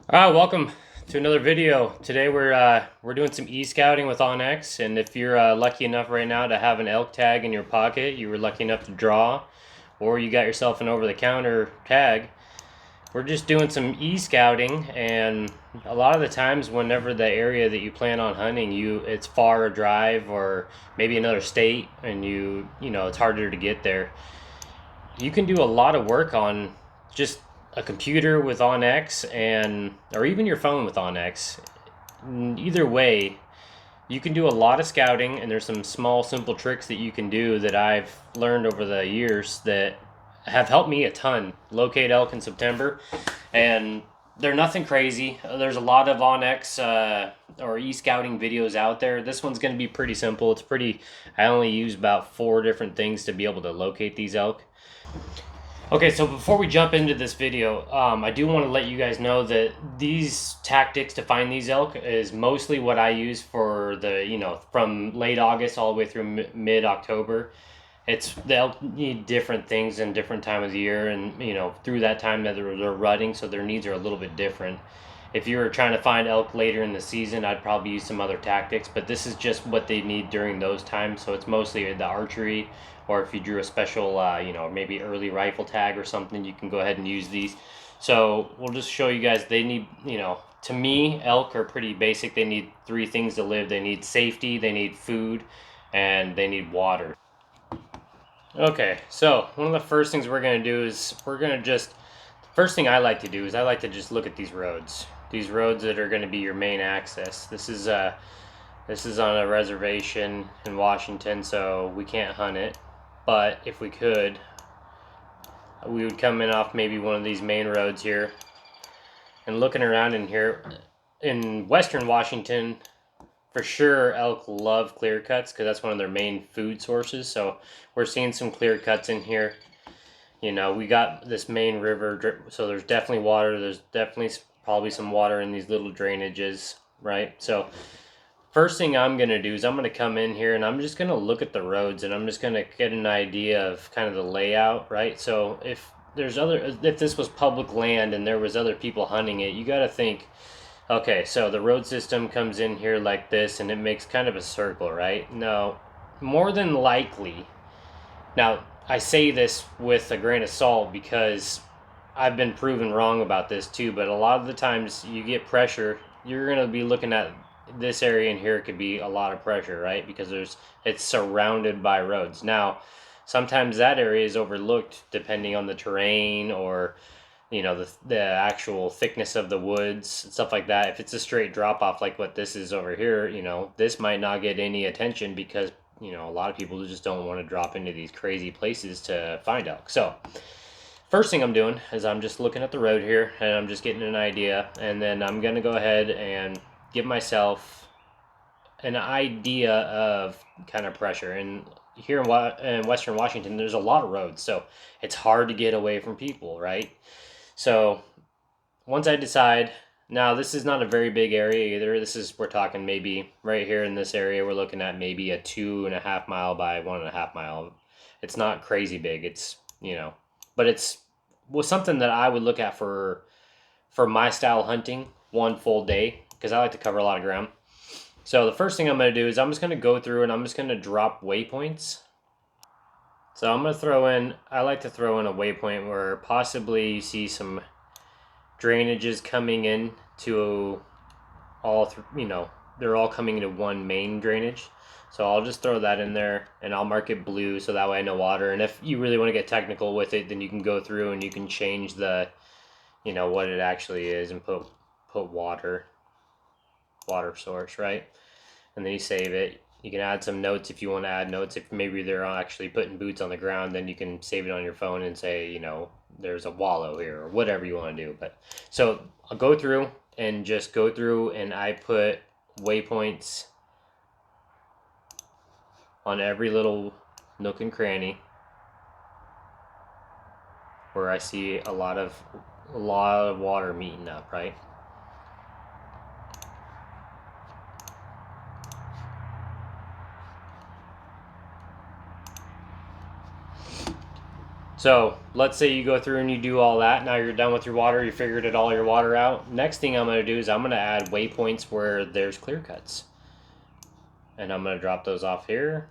Welcome to another video. Today we're doing some e-scouting with OnX, and if you're lucky enough right now to have an elk tag in your pocket, you were lucky enough to draw, or you got yourself an over-the-counter tag. We're just doing some e-scouting, and a lot of the times, whenever the area that you plan on hunting, it's far a drive or maybe another state, and you know it's harder to get there. You can do a lot of work on just a computer with OnX and or even your phone with OnX. Either way, you can do a lot of scouting, and there's some small simple tricks that you can do that I've learned over the years that have helped me a ton locate elk in September. And they're nothing crazy. There's a lot of OnX or e-scouting videos out there. This one's going to be pretty simple. I only use about 4 different things to be able to locate these elk. Okay, so before we jump into this video, I do want to let you guys know that these tactics to find these elk is mostly what I use for from late August all the way through mid-October. The elk need different things in different time of the year, and through that time that they're rutting, so their needs are a little bit different. If you were trying to find elk later in the season, I'd probably use some other tactics, but this is just what they need during those times. So it's mostly the archery, or if you drew a special, maybe early rifle tag or something, you can go ahead and use these. So we'll just show you guys. They need, to me, elk are pretty basic. They need 3 things to live. They need safety, they need food, and they need water. Okay, so one of the first things we're going to do is the first thing I like to do is I like to just look at these roads. These roads that are going to be your main access. This is on a reservation in Washington, so we can't hunt it. But if we could, we would come in off maybe one of these main roads here. And looking around in here, in Western Washington, for sure elk love clear cuts because that's one of their main food sources. So we're seeing some clear cuts in here. We got this main river, so there's definitely water. There's definitely probably some water in these little drainages, right? So first thing I'm going to do is I'm going to come in here and I'm just going to look at the roads, and I'm just going to get an idea of kind of the layout, right? So if this was public land and there was other people hunting it, you got to think, okay, so the road system comes in here like this and it makes kind of a circle, right? Now, more than likely, now I say this with a grain of salt because I've been proven wrong about this too, but a lot of the times you get pressure, you're going to be looking at this area in here could be a lot of pressure, right? Because it's surrounded by roads. Now, sometimes that area is overlooked depending on the terrain or the actual thickness of the woods and stuff like that. If it's a straight drop off like what this is over here, this might not get any attention because a lot of people just don't want to drop into these crazy places to find elk. So first thing I'm doing is I'm just looking at the road here and I'm just getting an idea, and then I'm gonna go ahead and give myself an idea of kind of pressure. And here in Western Washington, there's a lot of roads, so it's hard to get away from people, right? So once I decide, now this is not a very big area either. We're talking maybe right here in this area, we're looking at maybe a 2.5 mile by 1.5 mile. It's not crazy big. But it was something that I would look at for my style hunting one full day because I like to cover a lot of ground. So the first thing I'm going to do is I'm just going to go through and I'm just going to drop waypoints. So I like to throw in a waypoint where possibly you see some drainages coming in to they're all coming into one main drainage. So I'll just throw that in there and I'll mark it blue so that way I know water. And if you really want to get technical with it, then you can go through and you can change what it actually is and put water source, right? And then you save it. You can add some notes if you want to add notes. If maybe they're actually putting boots on the ground, then you can save it on your phone and say, there's a wallow here or whatever you want to do. But so I'll go through and I put waypoints on every little nook and cranny where I see a lot of water meeting up, right? So let's say you go through and you do all that. Now you're done with your water. You figured all your water out. Next thing I'm going to do is I'm going to add waypoints where there's clear cuts. And I'm going to drop those off here.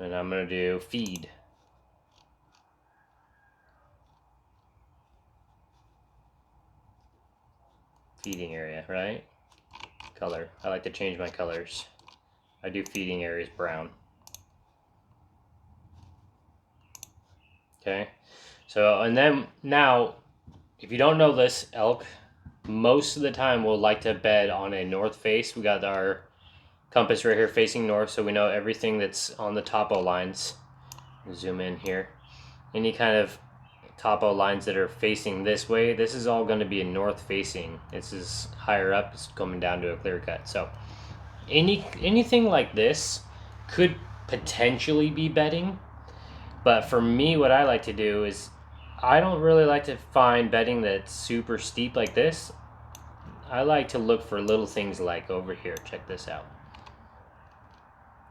And I'm going to do feed. Feeding area, right? Color. I like to change my colors. I do feeding areas brown. Okay. So, and then now, if you don't know this, elk most of the time will like to bed on a north face. We got our compass right here facing north, so we know everything that's on the topo lines. Zoom in here. Any kind of topo lines that are facing this way, this is all going to be a north facing. This is higher up, it's coming down to a clear cut. So anything like this could potentially be bedding, but for me, what I like to do is I don't really like to find bedding that's super steep like this. I like to look for little things like over here. Check this out.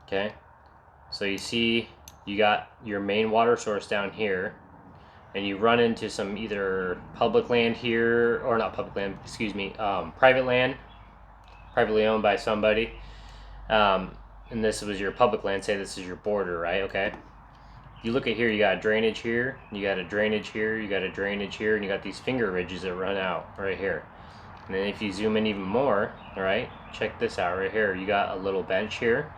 Okay, so you see you got your main water source down here, and you run into some either public land here, or not public land, excuse me, private land, privately owned by somebody. And this was your public land, say this is your border, right? Okay. You look at here, you got a drainage here, you got a drainage here, you got a drainage here, and you got these finger ridges that run out right here. And then if you zoom in even more, all right, check this out right here. You got a little bench here,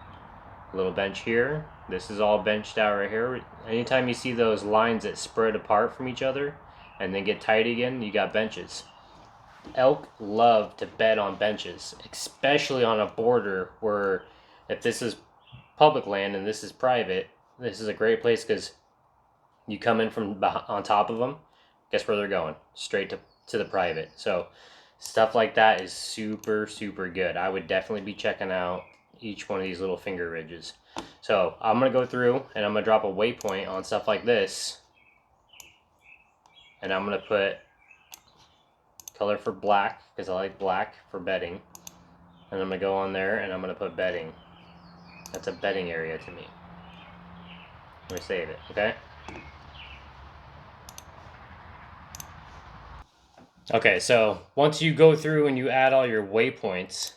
a little bench here. This is all benched out right here. Anytime you see those lines that spread apart from each other and then get tight again, you got benches. Elk love to bed on benches, especially on a border where if this is public land and this is private, this is a great place because you come in from on top of them, guess where they're going? Straight to the private. So stuff like that is super, super good. I would definitely be checking out each one of these little finger ridges. So I'm going to go through and I'm going to drop a waypoint on stuff like this. And I'm going to put color for black because I like black for bedding. And I'm going to go on there and I'm going to put bedding. That's a bedding area to me. I'm going to save it, okay? Okay, so once you go through and you add all your waypoints,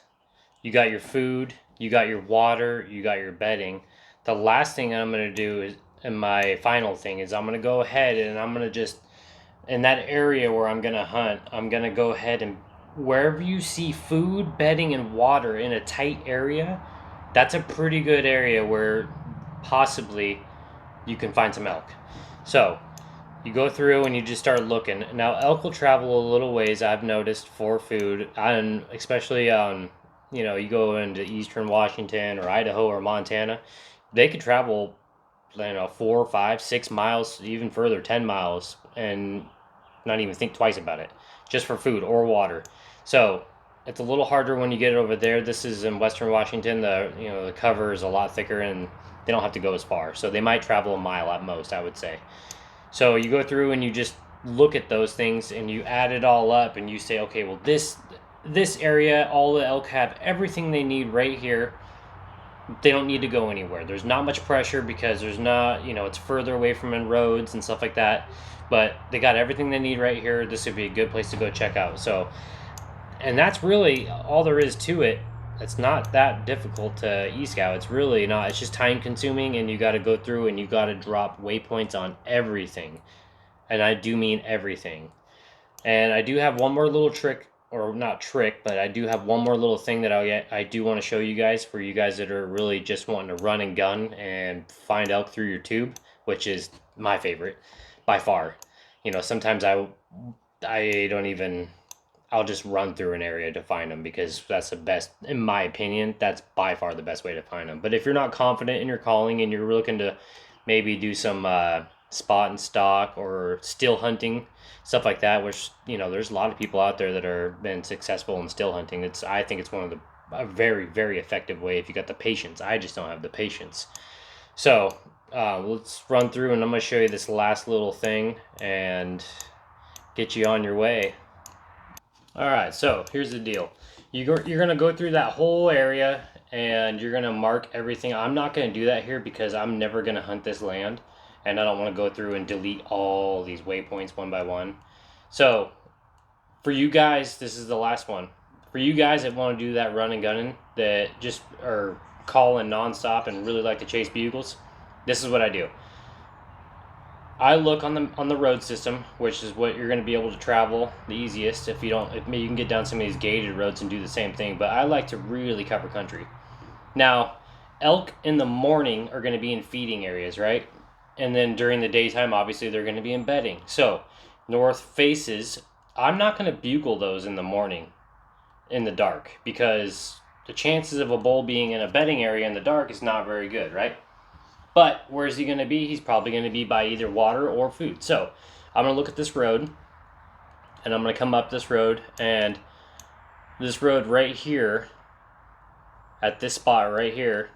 you got your food, you got your water, you got your bedding. The last thing I'm going to do is, and my final thing is I'm going to go ahead and I'm going to just, in that area where I'm going to hunt, I'm going to go ahead and wherever you see food, bedding, and water in a tight area, that's a pretty good area where possibly you can find some elk. So you go through and you just start looking. Now elk will travel a little ways, I've noticed, for food, and especially you know, you go into eastern Washington or Idaho or Montana, they could travel, you know, 4, 5, 6 miles, even further, 10 miles, and not even think twice about it, just for food or water. So it's a little harder when you get it over there. This is in western Washington. The cover is a lot thicker and they don't have to go as far. So they might travel a mile at most, I would say. So you go through and you just look at those things and you add it all up and you say, okay, well this area, all the elk have everything they need right here. They don't need to go anywhere. There's not much pressure because there's not, it's further away from roads and stuff like that. But they got everything they need right here. This would be a good place to go check out. So, and that's really all there is to it. It's not that difficult to Escout. It's really not. It's just time consuming, and you got to go through and you got to drop waypoints on everything. And I do mean everything. And I do have one more little trick, or not trick, but I do have one more little thing that I do want to show you guys, for you guys that are really just wanting to run and gun and find elk through your tube, which is my favorite by far. Sometimes I'll just run through an area to find them because that's the best, in my opinion. That's by far the best way to find them. But if you're not confident in your calling and you're looking to maybe do some spot and stalk or still hunting, stuff like that, which there's a lot of people out there that are been successful in still hunting. I think it's a very, very effective way if you got the patience. I just don't have the patience. So let's run through and I'm going to show you this last little thing and get you on your way. All right, so here's the deal. You're going to go through that whole area and you're going to mark everything. I'm not going to do that here because I'm never going to hunt this land. and I don't want to go through and delete all these waypoints one by one. So for you guys, this is the last one. For you guys that want to do that run and gunning, that just are calling nonstop and really like to chase bugles, this is what I do. I look on the road system, which is what you're going to be able to travel the easiest. If you can get down some of these gated roads and do the same thing. But I like to really cover country. Now, elk in the morning are going to be in feeding areas, right? And then during the daytime, obviously, they're going to be in bedding. So, north faces, I'm not going to bugle those in the morning in the dark, because the chances of a bull being in a bedding area in the dark is not very good, right? But where is he going to be? He's probably going to be by either water or food. So I'm going to look at this road, and I'm going to come up this road, and this road right here, at this spot right here,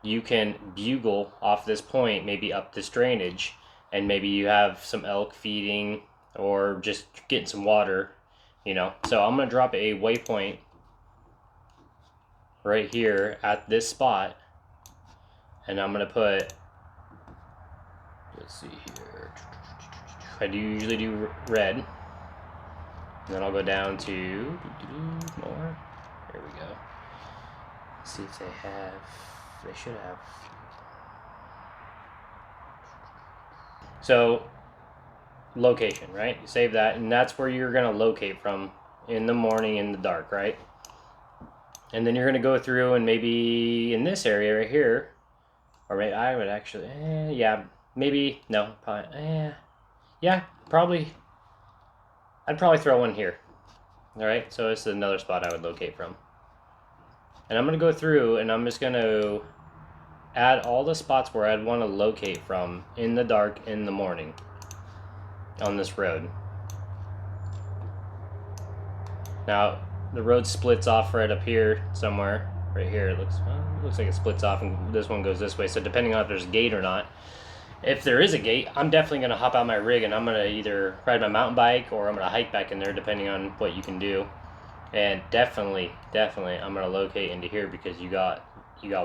you can bugle off this point, maybe up this drainage, and maybe you have some elk feeding or just getting some water, you know. So I'm going to drop a waypoint right here at this spot, and I'm going to put, let's see here, I usually do red, and then I'll go down to more. There we go. Let's see if they should have. So, location, right? You save that, and that's where you're going to locate from in the morning in the dark, right? And then you're going to go through, and maybe in this area right here, or maybe I would actually, yeah, maybe, no, probably, yeah, probably, I'd probably throw one here. All right, so this is another spot I would locate from. And I'm going to go through, and I'm just going to add all the spots where I'd want to locate from in the dark in the morning on this road. Now, the road splits off right up here somewhere. Right here, it looks like it splits off, and this one goes this way. So depending on if there's a gate or not, if there is a gate, I'm definitely going to hop out my rig, and I'm going to either ride my mountain bike or I'm going to hike back in there, depending on what you can do. And definitely, I'm going to locate into here, because you got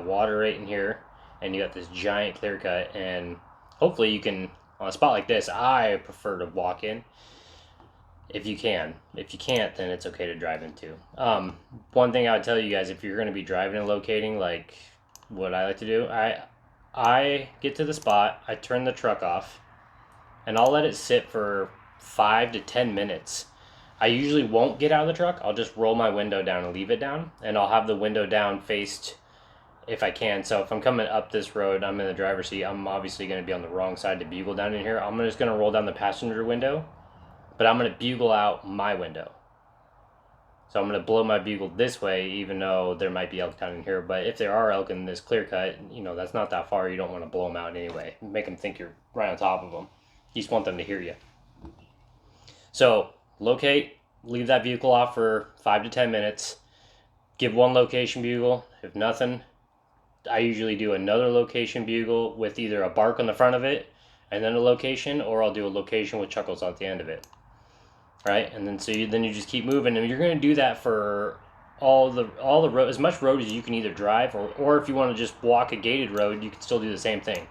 water right in here, and you got this giant clear cut, and hopefully you can, on a spot like this, I prefer to walk in. If you can. If you can't, then it's okay to drive into. One thing I would tell you guys, if you're going to be driving and locating, like what I like to do, I get to the spot, I turn the truck off, and I'll let it sit for 5 to 10 minutes. I usually won't get out of the truck. I'll just roll my window down and leave it down, and I'll have the window down faced if I can. So if I'm coming up this road, I'm in the driver's seat, I'm obviously going to be on the wrong side to bugle down in here. I'm just going to roll down the passenger window, but I'm going to bugle out my window. So I'm going to blow my bugle this way, even though there might be elk down in here. But if there are elk in this clear cut, you know, that's not that far. You don't want to blow them out anyway. Make them think you're right on top of them. You just want them to hear you. So locate, leave that vehicle off for 5 to 10 minutes. Give one location bugle. If nothing, I usually do another location bugle with either a bark on the front of it and then a location, or I'll do a location with chuckles at the end of it. Right, and then then you just keep moving, and you're going to do that for all the road, as much road as you can either drive, or if you want to just walk a gated road, you can still do the same thing.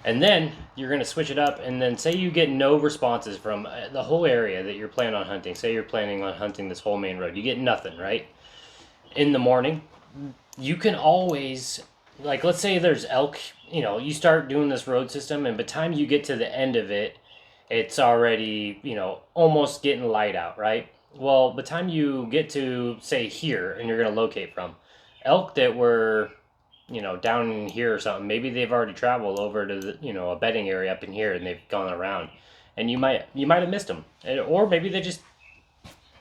And then you're going to switch it up, and then say you get no responses from the whole area that you're planning on hunting. Say you're planning on hunting this whole main road, you get nothing, right? In the morning, you can always, like, let's say there's elk, you know, you start doing this road system, and by the time you get to the end of it, it's already, you know, almost getting light out, right? Well, by the time you get to, say, here, and you're going to locate from, elk that were, you know, down in here or something, maybe they've already traveled over to, the, you know, a bedding area up in here, and they've gone around, and you might have missed them. Or maybe they just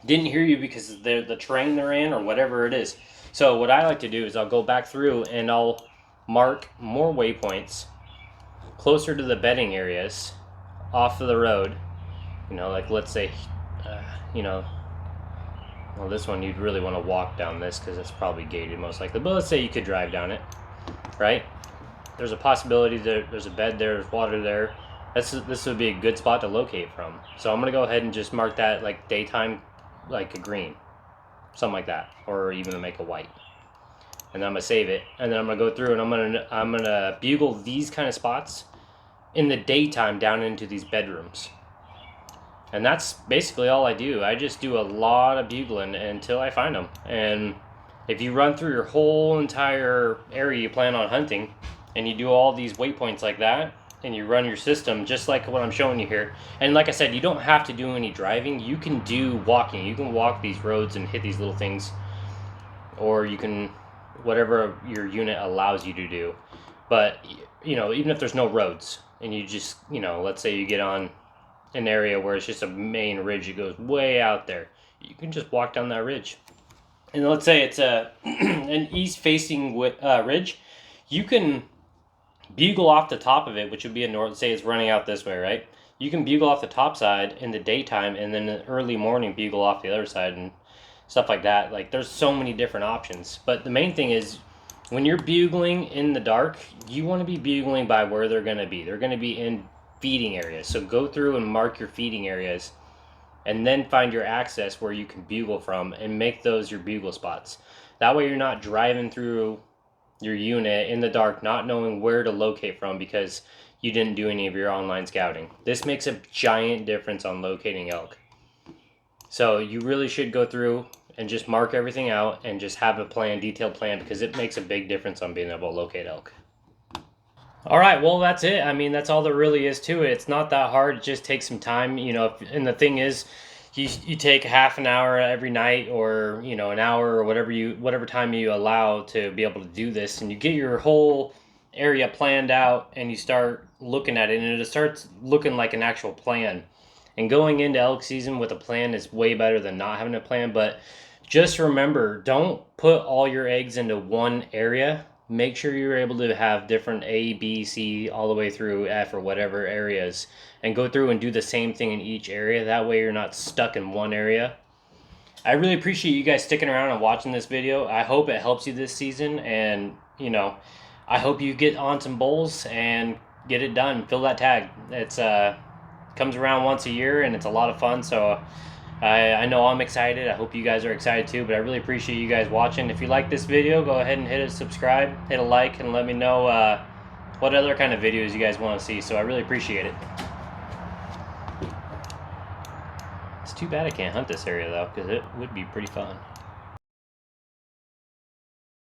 didn't hear you because they're the terrain they're in, or whatever it is. So what I like to do is I'll go back through, and I'll mark more waypoints closer to the bedding areas off of the road, you know, like let's say, you know, well, this one you'd really want to walk down this because it's probably gated most likely, but let's say you could drive down it, right? There's a possibility that there's a bed there, there's water there. This would be a good spot to locate from. So I'm going to go ahead and just mark that like daytime, like a green, something like that, or even make a white. and then I'm gonna save it, and then I'm gonna go through and I'm gonna bugle these kind of spots in the daytime down into these bedrooms. And that's basically all I do. I just do a lot of bugling until I find them. And if you run through your whole entire area you plan on hunting, and you do all these waypoints like that, and you run your system just like what I'm showing you here. And like I said, you don't have to do any driving. You can do walking. You can walk these roads and hit these little things, or you can, whatever your unit allows you to do. But, you know, even if there's no roads, and you just, you know, let's say you get on an area where it's just a main ridge that goes way out there, you can just walk down that ridge. And let's say it's a an east-facing ridge, you can bugle off the top of it, which would be a north. Say it's running out this way, right? You can bugle off the top side in the daytime, and then in the early morning bugle off the other side and stuff like that. Like, there's so many different options. But the main thing is, when you're bugling in the dark, you want to be bugling by where they're going to be. They're going to be in feeding areas. So go through and mark your feeding areas, and then find your access where you can bugle from and make those your bugle spots. That way you're not driving through your unit in the dark not knowing where to locate from because you didn't do any of your online scouting. This makes a giant difference on locating elk. So you really should go through and just mark everything out and just have a plan, detailed plan, because it makes a big difference on being able to locate elk. All right, well, that's it. I mean, that's all there really is to it. It's not that hard. It just takes some time, you know. And the thing is, you take half an hour every night, or, you know, an hour, or whatever time you allow to be able to do this, and you get your whole area planned out, and you start looking at it, and it starts looking like an actual plan. And going into elk season with a plan is way better than not having a plan. But just remember, don't put all your eggs into one area. Make sure you're able to have different A, B, C, all the way through F or whatever areas, and go through and do the same thing in each area. That way you're not stuck in one area. I really appreciate you guys sticking around and watching this video. I hope it helps you this season, and, you know, I hope you get on some bulls and get it done. Fill that tag. It's comes around once a year, and it's a lot of fun. So I know I'm excited. I hope you guys are excited too, but I really appreciate you guys watching. If you like this video, go ahead and hit a subscribe, hit a like, and let me know what other kind of videos you guys want to see. So I really appreciate it. It's too bad I can't hunt this area though, because it would be pretty fun.